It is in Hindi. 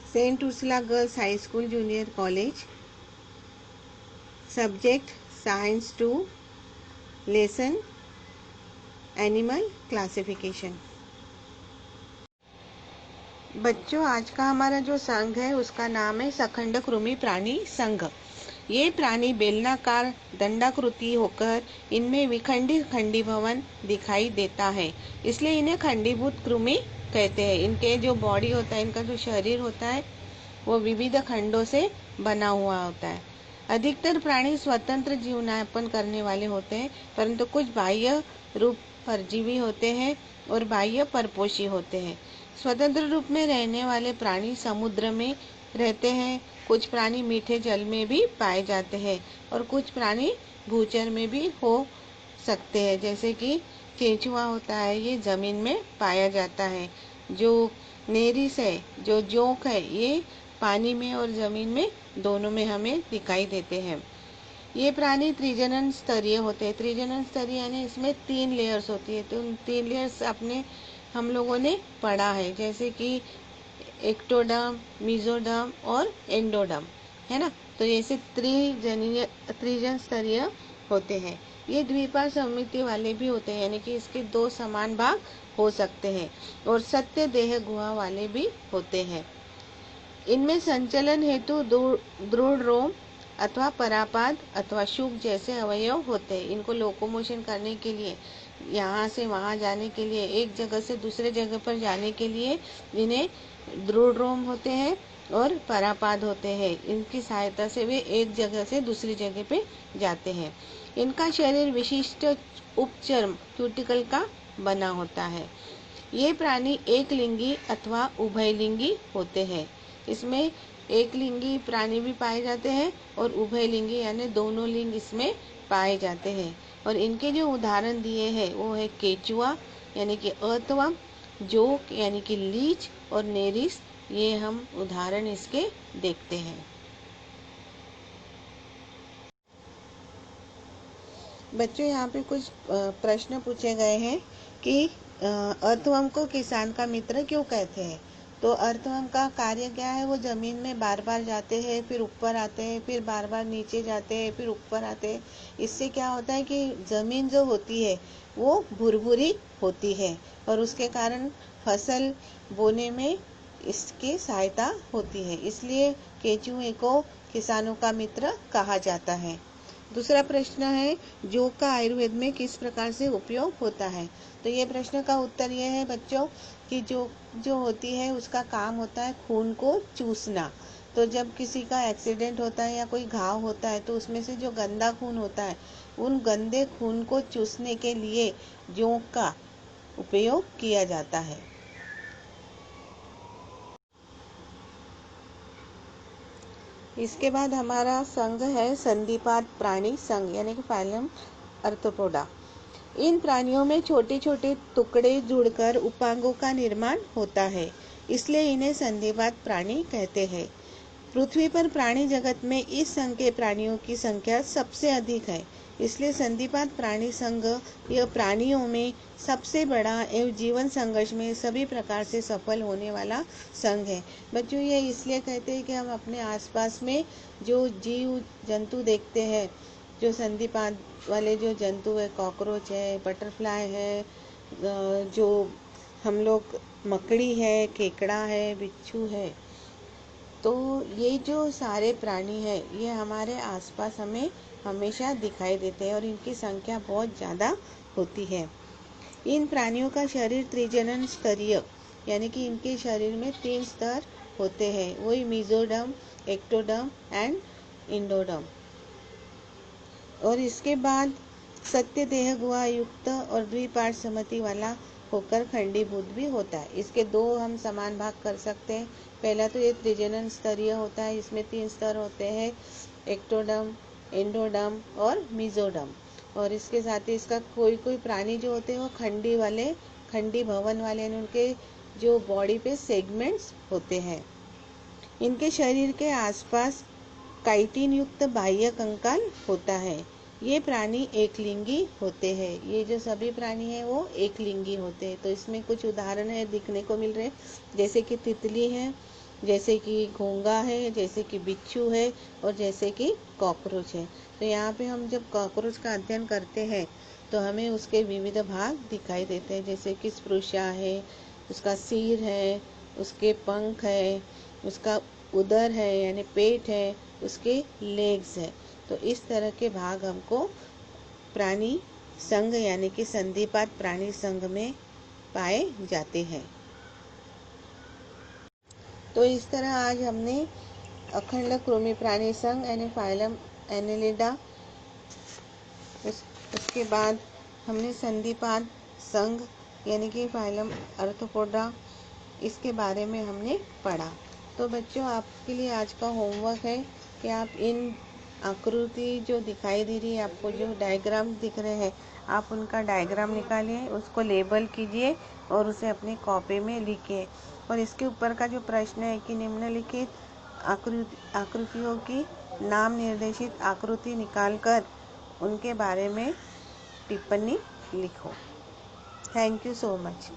Saint Ursula girls high school junior college, subject science 2, lesson animal classification. बच्चों, आज का हमारा जो संघ है उसका नाम है सखंड कृमि प्राणी संघ। ये प्राणी बेलनाकार दंडाकृति होकर इनमें विखंडित खंडीभवन दिखाई देता है, इसलिए इन्हें खंडीभूत कृमि कहते हैं। इनके जो बॉडी होता है, इनका जो शरीर होता है वो विविध खंडों से बना हुआ होता है। अधिकतर प्राणी स्वतंत्र जीवनयापन करने वाले होते हैं, परंतु कुछ बाह्य रूप परजीवी होते हैं और बाह्य परपोषी होते हैं। स्वतंत्र रूप में रहने वाले प्राणी समुद्र में रहते हैं, कुछ प्राणी मीठे जल में भी पाए जाते हैं और कुछ प्राणी भूचर में भी हो सकते हैं, जैसे कि केंचुआ होता है, ये जमीन में पाया जाता है। जो नेरिस है, जो जोंक है, ये पानी में और जमीन में दोनों में हमें दिखाई देते हैं। ये प्राणी त्रिजनन स्तरीय होते हैं। त्रिजनन स्तरीय यानी इसमें 3 लेयर्स होती है, तो उन 3 लेयर्स अपने हम लोगों ने पढ़ा है, जैसे कि एक्टोडर्म, मेसोडर्म और एंडोडर्म, है ना। तो ऐसे त्रिजन स्तरीय होते हैं। ये द्विपार सममिति वाले भी होते हैं, यानी कि इसके 2 समान भाग हो सकते हैं, और सत्य देह गुहा वाले भी होते हैं। इनमें संचलन हेतु दृढ़ रोम अथवा परापाद अथवा शुक जैसे अवयव होते हैं। इनको लोकोमोशन करने के लिए, यहाँ से वहाँ जाने के लिए, एक जगह से दूसरे जगह पर जाने के लिए इन्हें दृढ़ रोम होते हैं और परापाद होते हैं। इनकी सहायता से वे एक जगह से दूसरी जगह पे जाते हैं। इनका शरीर विशिष्ट उपचर्म क्यूटिकल का बना होता है। ये प्राणी एक लिंगी अथवा उभयलिंगी होते हैं। इसमें एक लिंगी प्राणी भी पाए जाते हैं और उभयलिंगी यानी दोनों लिंग इसमें पाए जाते हैं। और इनके जो उदाहरण दिए हैं वो है केचुआ यानी कि अर्थवर्म, जोक यानी कि लीच, और नेरिस, ये हम उदाहरण इसके देखते हैं। बच्चों, यहाँ पे कुछ प्रश्न पूछे गए हैं कि अर्थवर्म को किसान का मित्र क्यों कहते हैं। तो अर्थवर्म का कार्य क्या है, वो जमीन में बार बार जाते हैं, फिर ऊपर आते हैं, फिर बार बार नीचे जाते हैं, फिर ऊपर आते हैं। इससे क्या होता है कि जमीन जो होती है वो भुरभुरी होती है और उसके कारण फसल बोने में इसकी सहायता होती है, इसलिए केंचुए को किसानों का मित्र कहा जाता है। दूसरा प्रश्न है, जोक का आयुर्वेद में किस प्रकार से उपयोग होता है। तो ये प्रश्न का उत्तर ये है बच्चों कि जो होती है उसका काम होता है खून को चूसना। तो जब किसी का एक्सीडेंट होता है या कोई घाव होता है तो उसमें से जो गंदा खून होता है, उन गंदे खून को चूसने के लिए जोक का उपयोग किया जाता है। इसके बाद हमारा संघ है संधिपाद प्राणी संघ यानी कि फाइलम आर्थ्रोपोडा। इन प्राणियों में छोटे छोटे टुकड़े जुड़कर उपांगों का निर्माण होता है, इसलिए इन्हें संधिपाद प्राणी कहते हैं। पृथ्वी पर प्राणी जगत में इस संघ के प्राणियों की संख्या सबसे अधिक है, इसलिए संधिपाद प्राणी संघ यह प्राणियों में सबसे बड़ा एवं जीवन संघर्ष में सभी प्रकार से सफल होने वाला संघ है। बच्चों, ये इसलिए कहते हैं कि हम अपने आसपास में जो जीव जंतु देखते हैं, जो संधिपाद वाले जो जंतु है, कॉकरोच है, बटरफ्लाई है, जो हम लोग मकड़ी है, केकड़ा है, बिच्छू है, तो ये जो सारे प्राणी हैं ये हमारे आसपास हमें हमेशा दिखाई देते हैं और इनकी संख्या बहुत ज़्यादा होती है। इन प्राणियों का शरीर त्रिजनन स्तरीय यानी कि इनके शरीर में 3 स्तर होते हैं, वही मेसोडर्म, एक्टोडर्म एंड एंडोडर्म। और इसके बाद सत्य देह गुहा युक्त और द्विपार्श्व सममिति वाला होकर खंडीभूत भी होता है। इसके 2 हम समान भाग कर सकते हैं। पहला तो ये त्रिजनन स्तरीय होता है, इसमें 3 स्तर होते हैं, एक्टोडर्म, एंडोडर्म और मेसोडर्म। और इसके साथ ही इसका कोई कोई प्राणी जो होते हैं वो खंडी भवन वाले, उनके जो बॉडी पे सेगमेंट्स होते हैं। इनके शरीर के आसपास काइटिन युक्त बाह्य कंकाल होता है। ये प्राणी एकलिंगी होते हैं। ये जो सभी प्राणी हैं वो एकलिंगी होते हैं। तो इसमें कुछ उदाहरण है दिखने को मिल रहे हैं, जैसे कि तितली है, जैसे कि घोंगा है, जैसे कि बिच्छू है और जैसे कि कॉकरोच है। तो यहाँ पे हम जब कॉकरोच का अध्ययन करते हैं तो हमें उसके विविध भाग दिखाई देते हैं, जैसे कि स्पृशा है, उसका सिर है, उसके पंख है, उसका उदर है यानी पेट है, उसके लेग्स है। तो इस तरह के भाग हमको प्राणी संघ यानी कि संधिपाद प्राणी संघ में पाए जाते हैं। तो इस तरह आज हमने अखंड कृमि प्राणी संघ यानी फाइलम एनेलिडा, उसके बाद हमने संधिपाद संघ यानी कि फाइलम आर्थ्रोपोडा, इसके बारे में हमने पढ़ा। तो बच्चों, आपके लिए आज का होमवर्क है कि आप इन आकृति जो दिखाई दे रही है आपको, जो डायग्राम दिख रहे हैं, आप उनका डायग्राम निकालिए, उसको लेबल कीजिए और उसे अपनी कॉपी में लिखिए। और इसके ऊपर का जो प्रश्न है कि निम्नलिखित आकृतियों की नाम निर्देशित आकृति निकालकर उनके बारे में टिप्पणी लिखो। Thank you so much.